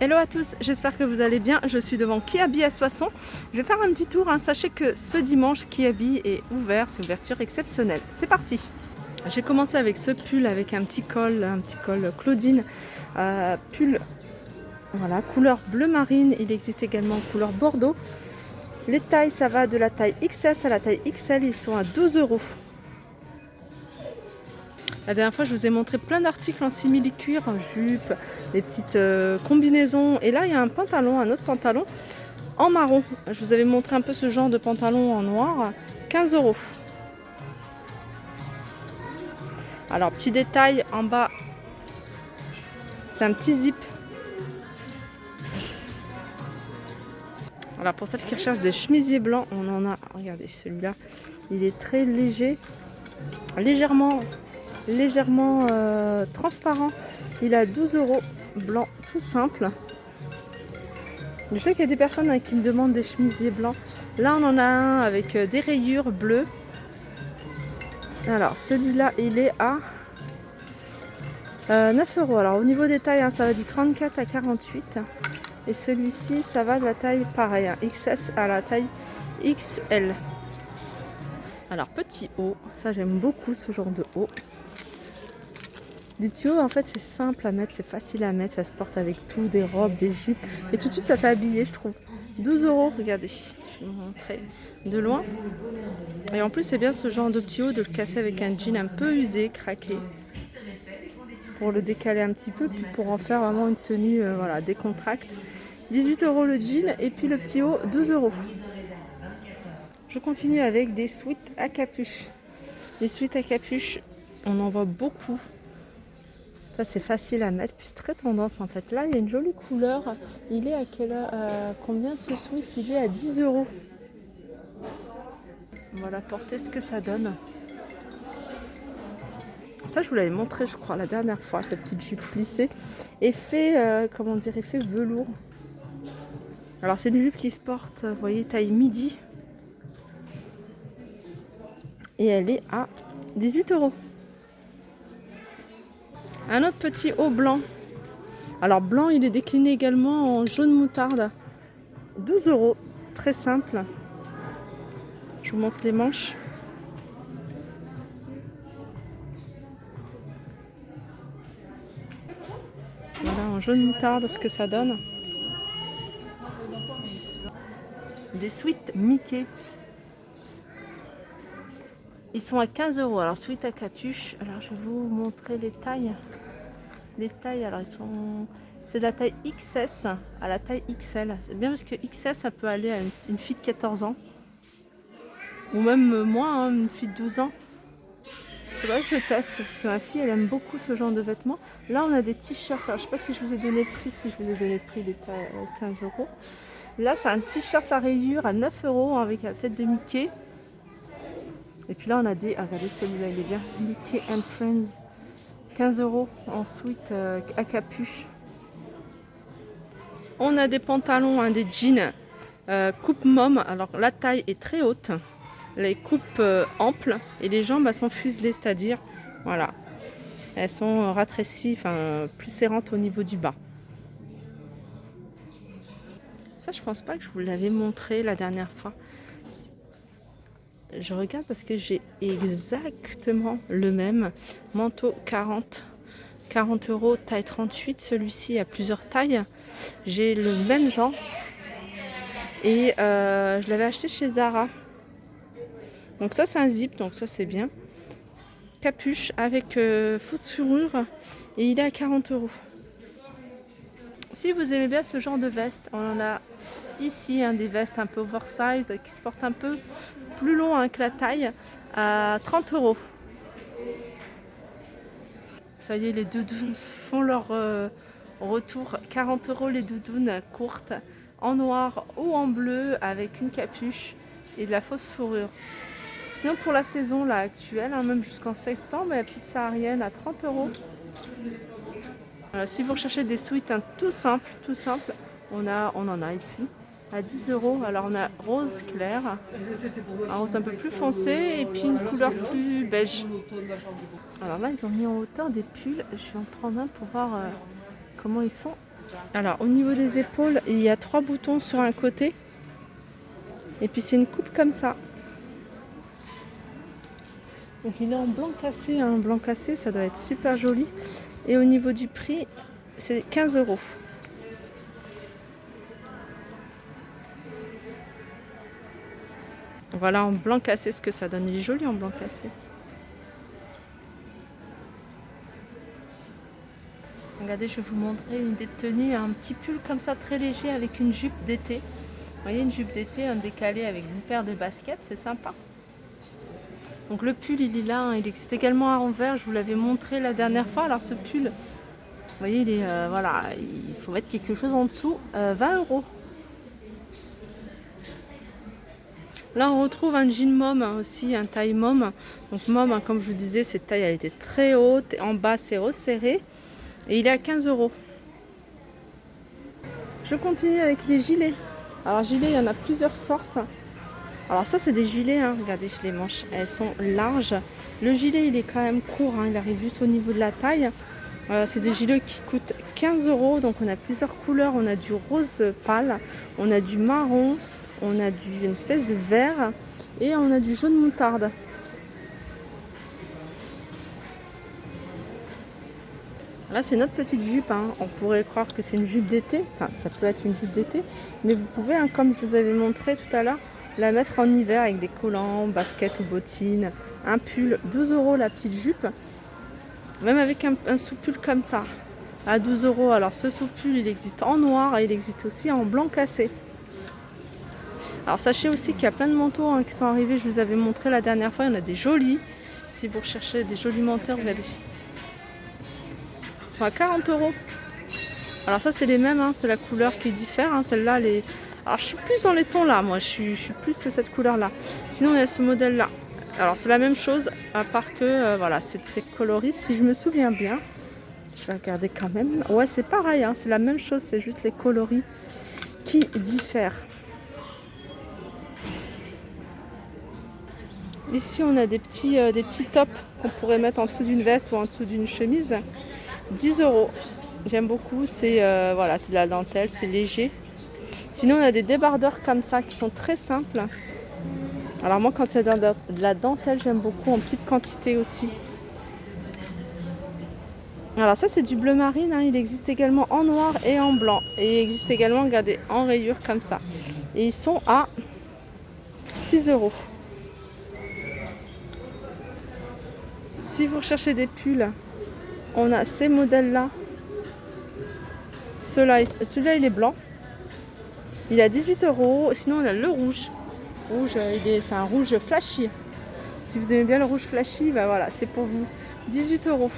Hello à tous, j'espère que vous allez bien. Je suis devant Kiabi à Soissons. Je vais faire un petit tour. Sachez que ce dimanche, Kiabi est ouvert. C'est ouverture exceptionnelle. C'est parti. J'ai commencé avec ce pull avec un petit col Claudine. Pull, voilà, couleur bleu marine. Il existe également en couleur bordeaux. Les tailles, ça va de la taille XS à la taille XL. Ils sont à 12 €. La dernière fois, je vous ai montré plein d'articles en simili-cuir, en jupe, des petites combinaisons. Et là, il y a un pantalon, un autre pantalon en marron. Je vous avais montré un peu ce genre de pantalon en noir, 15 €. Alors, petit détail en bas, c'est un petit zip. Alors, pour celles qui recherchent des chemisiers blancs, on en a. Regardez, celui-là, il est très léger, légèrement transparent. Il a 12 €, blanc tout simple. Je sais qu'il y a des personnes qui me demandent des chemisiers blancs. Là on en a un avec des rayures bleues. Alors celui-là il est à 9 €. Alors au niveau des tailles, ça va du 34 à 48. Et celui-ci ça va de la taille pareil, XS à la taille XL. Alors petit haut, ça j'aime beaucoup ce genre de haut. Les petits hauts, en fait, c'est simple à mettre, c'est facile à mettre, ça se porte avec tout, des robes, des jupes. Et tout de suite, ça fait habiller, je trouve. 12 €, regardez, je vais vous montrer de loin. Et en plus, c'est bien ce genre de petit haut de le casser avec un jean un peu usé, craqué. Pour le décaler un petit peu, puis pour en faire vraiment une tenue voilà, décontracte. 18 € le jean, et puis le petit haut, 12 €. Je continue avec des sweats à capuche. Les sweats à capuche, on en voit beaucoup. Ça c'est facile à mettre, puis c'est très tendance en fait. Là il y a une jolie couleur. Il est à combien ce sweat? Il est à 10 €. Voilà, porter ce que ça donne. Ça je vous l'avais montré je crois la dernière fois, cette petite jupe plissée. Effet, comment dire, effet velours. Alors c'est une jupe qui se porte, vous voyez, taille midi. Et elle est à 18 €. Un autre petit haut blanc. Alors blanc, il est décliné également en jaune moutarde. 12 €, très simple. Je vous montre les manches. Voilà, en jaune moutarde, ce que ça donne. Des sweats Mickey. Ils sont à 15 €. Alors sweat à capuche. Alors je vais vous montrer les tailles. Les tailles, alors c'est de la taille XS à la taille XL. C'est bien parce que XS ça peut aller à une fille de 14 ans. Ou même moins, une fille de 12 ans. Il faudrait que je teste parce que ma fille elle aime beaucoup ce genre de vêtements. Là on a des t-shirts. Alors je sais pas si je vous ai donné le prix, si je vous ai donné le prix des tailles 15 €. Là c'est un t-shirt à rayures à 9 € avec la tête de Mickey. Et puis là on a des. Ah, regardez celui-là, il est bien. Mickey and Friends. 15 € en sweat à capuche. On a des pantalons, des jeans coupe mom. Alors la taille est très haute. Les coupes amples et les jambes sont fuselées, c'est-à-dire voilà, elles sont ratrécies, enfin plus serrantes au niveau du bas. Ça je pense pas que je vous l'avais montré la dernière fois. Je regarde parce que j'ai exactement le même manteau 40 €, taille 38. Celui-ci a plusieurs tailles. J'ai le même genre et je l'avais acheté chez Zara. Donc ça c'est un zip, donc ça c'est bien. Capuche avec fausse fourrure et il est à 40 €. Si vous aimez bien ce genre de veste, on en a ici des vestes un peu oversize qui se portent un peu plus long que la taille à 30 €. Ça y est, les doudounes font leur retour. 40 € les doudounes courtes en noir ou en bleu avec une capuche et de la fausse fourrure. Sinon pour la saison là, actuelle, même jusqu'en septembre, la petite saharienne à 30 €. Si vous recherchez des sweats tout simple, on en a ici à 10 €. Alors on a rose clair, un rose un peu plus foncé et puis une couleur plus beige. Alors là ils ont mis en hauteur des pulls. Je vais en prendre un pour voir comment ils sont Alors au niveau des épaules, il y a 3 boutons sur un côté. Et puis c'est une coupe comme ça. Donc il est en blanc cassé, hein. Blanc cassé, ça doit être super joli. Et au niveau du prix, c'est 15 €. Voilà en blanc cassé ce que ça donne. Il est joli en blanc cassé. Regardez, je vais vous montrer une des tenues, un petit pull comme ça très léger avec une jupe d'été. Vous voyez, une jupe d'été, un décalé avec une paire de baskets, c'est sympa. Donc le pull il est là, hein. Il existe également à envers, je vous l'avais montré la dernière fois. Alors ce pull, vous voyez, il est voilà, il faut mettre quelque chose en dessous, 20 €. Là on retrouve un jean mom, hein, aussi, un taille mom. Donc mom, hein, comme je vous disais, cette taille elle était très haute, en bas c'est resserré et il est à 15 €. Je continue avec des gilets. Alors gilets, il y en a plusieurs sortes. Alors ça c'est des gilets, hein. Regardez les manches, elles sont larges. Le gilet il est quand même court, hein. Il arrive juste au niveau de la taille. C'est des gilets qui coûtent 15 €. Donc on a plusieurs couleurs, on a du rose pâle, on a du marron, on a une espèce de vert et on a du jaune moutarde. Là c'est notre petite jupe, hein. On pourrait croire que c'est une jupe d'été, enfin ça peut être une jupe d'été, mais vous pouvez, hein, comme je vous avais montré tout à l'heure, la mettre en hiver avec des collants, baskets ou bottines, un pull, 12 € la petite jupe, même avec un sous-pull comme ça, à 12 €. Alors ce sous-pull il existe en noir et il existe aussi en blanc cassé. Alors sachez aussi qu'il y a plein de manteaux, hein, qui sont arrivés, je vous avais montré la dernière fois, il y en a des jolis, si vous recherchez des jolis manteaux, regardez. Ils sont à 40 €. Alors ça c'est les mêmes, hein, c'est la couleur qui diffère, hein. Celle-là, alors je suis plus dans les tons là, moi je suis plus de cette couleur là. Sinon il y a ce modèle là. Alors c'est la même chose, à part que voilà, c'est coloris, si je me souviens bien. Je vais regarder quand même. Ouais, c'est pareil, hein, c'est la même chose, c'est juste les coloris qui diffèrent. Ici on a des petits tops qu'on pourrait mettre en dessous d'une veste ou en dessous d'une chemise. 10 €. J'aime beaucoup, c'est voilà, c'est de la dentelle, c'est léger. Sinon on a des débardeurs comme ça qui sont très simples. Alors moi quand il y a de la dentelle, j'aime beaucoup, en petite quantité aussi. Alors ça c'est du bleu marine, hein. Il existe également en noir et en blanc. Et il existe également, regardez, en rayure comme ça. Et ils sont à 6 €. Si vous recherchez des pulls, on a ces modèles-là. Celui-là il est blanc. Il est à 18 €. Sinon on a le rouge. C'est un rouge flashy. Si vous aimez bien le rouge flashy, bah voilà, c'est pour vous. 18 €.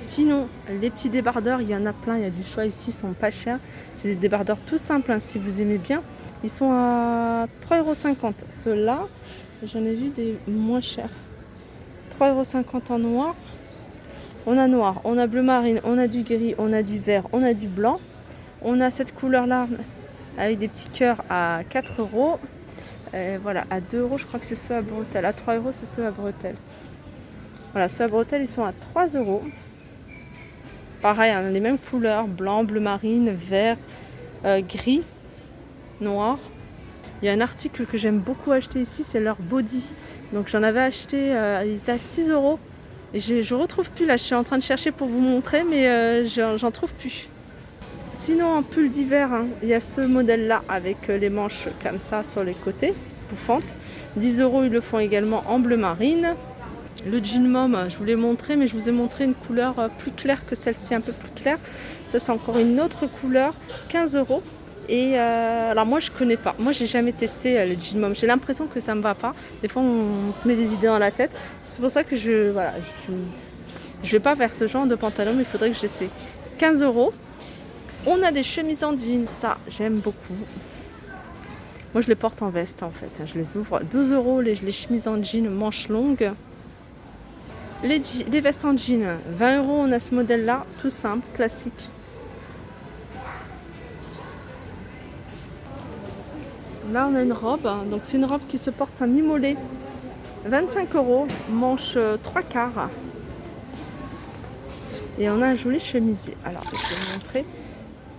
Sinon, les petits débardeurs, il y en a plein, il y a du choix ici, ils sont pas chers. C'est des débardeurs tout simples, hein, si vous aimez bien. Ils sont à 3,50 €. Ceux-là, j'en ai vu des moins chers. 3,50 € en noir. On a noir, on a bleu marine, on a du gris, on a du vert, on a du blanc. On a cette couleur-là avec des petits cœurs à 4 €. Voilà, à 2 € je crois que c'est ceux à bretelles. À 3 € c'est ceux à bretelles. Voilà, ceux à bretelles ils sont à 3 €. Pareil, hein, les mêmes couleurs, blanc, bleu marine, vert, gris, noir. Il y a un article que j'aime beaucoup acheter ici, c'est leur body. Donc j'en avais acheté, il était à 6 €. Et je retrouve plus là, je suis en train de chercher pour vous montrer, mais j'en trouve plus. Sinon en pull d'hiver, hein, il y a ce modèle là avec les manches comme ça sur les côtés, bouffantes. 10 € ils le font également en bleu marine. Le jean mom, je vous l'ai montré, mais je vous ai montré une couleur plus claire que celle-ci, un peu plus claire. Ça c'est encore une autre couleur, 15 €. Et alors moi je connais pas, moi j'ai jamais testé le jean mom. J'ai l'impression que ça me va pas. Des fois on se met des idées dans la tête. C'est pour ça que je vais pas vers ce genre de pantalon, mais il faudrait que j'essaie. 15 €. On a des chemises en jean, ça j'aime beaucoup. Moi je les porte en veste en fait, je les ouvre. 12 € les chemises en jean manches longues. Les vestes en jean, 20 €, on a ce modèle là, tout simple, classique. Là on a une robe, donc c'est une robe qui se porte à mi-mollet. 25 €, manche 3/4. Et on a un joli chemisier. Alors je vais vous montrer.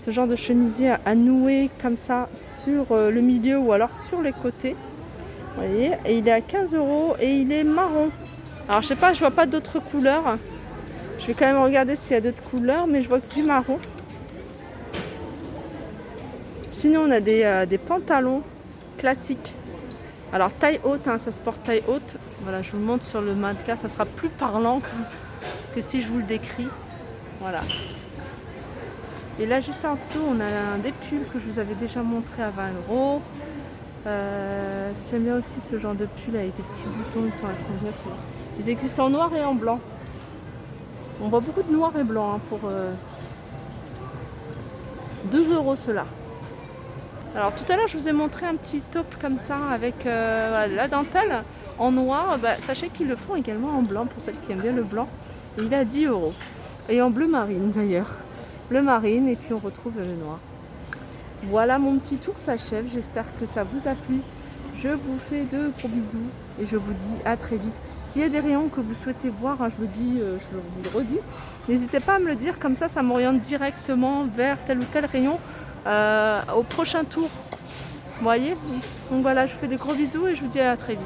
Ce genre de chemisier à nouer comme ça sur le milieu ou alors sur les côtés. Vous voyez, et il est à 15 € et il est marron. Alors je sais pas, je vois pas d'autres couleurs. Je vais quand même regarder s'il y a d'autres couleurs, mais je vois que du marron. Sinon on a des pantalons classiques. Alors taille haute, hein, ça se porte taille haute. Voilà, je vous le montre sur le mannequin, ça sera plus parlant que si je vous le décris. Voilà. Et là juste en dessous, on a des pulls que je vous avais déjà montré à 20 €. J'aime bien aussi ce genre de pull avec des petits boutons, ils sont à combien ceux-là? Ils existent en noir et en blanc. On voit beaucoup de noir et blanc hein, pour 2 € ceux-là. Alors tout à l'heure je vous ai montré un petit top comme ça avec la dentelle en noir. Sachez qu'ils le font également en blanc pour celles qui aiment bien le blanc. Et il est à 10 €. Et en bleu marine d'ailleurs. Bleu marine et puis on retrouve le noir. Voilà, mon petit tour s'achève. J'espère que ça vous a plu. Je vous fais de gros bisous et je vous dis à très vite. S'il y a des rayons que vous souhaitez voir, hein, je vous le redis, n'hésitez pas à me le dire, comme ça m'oriente directement vers tel ou tel rayon au prochain tour. Vous voyez? Donc voilà, je vous fais de gros bisous et je vous dis à très vite.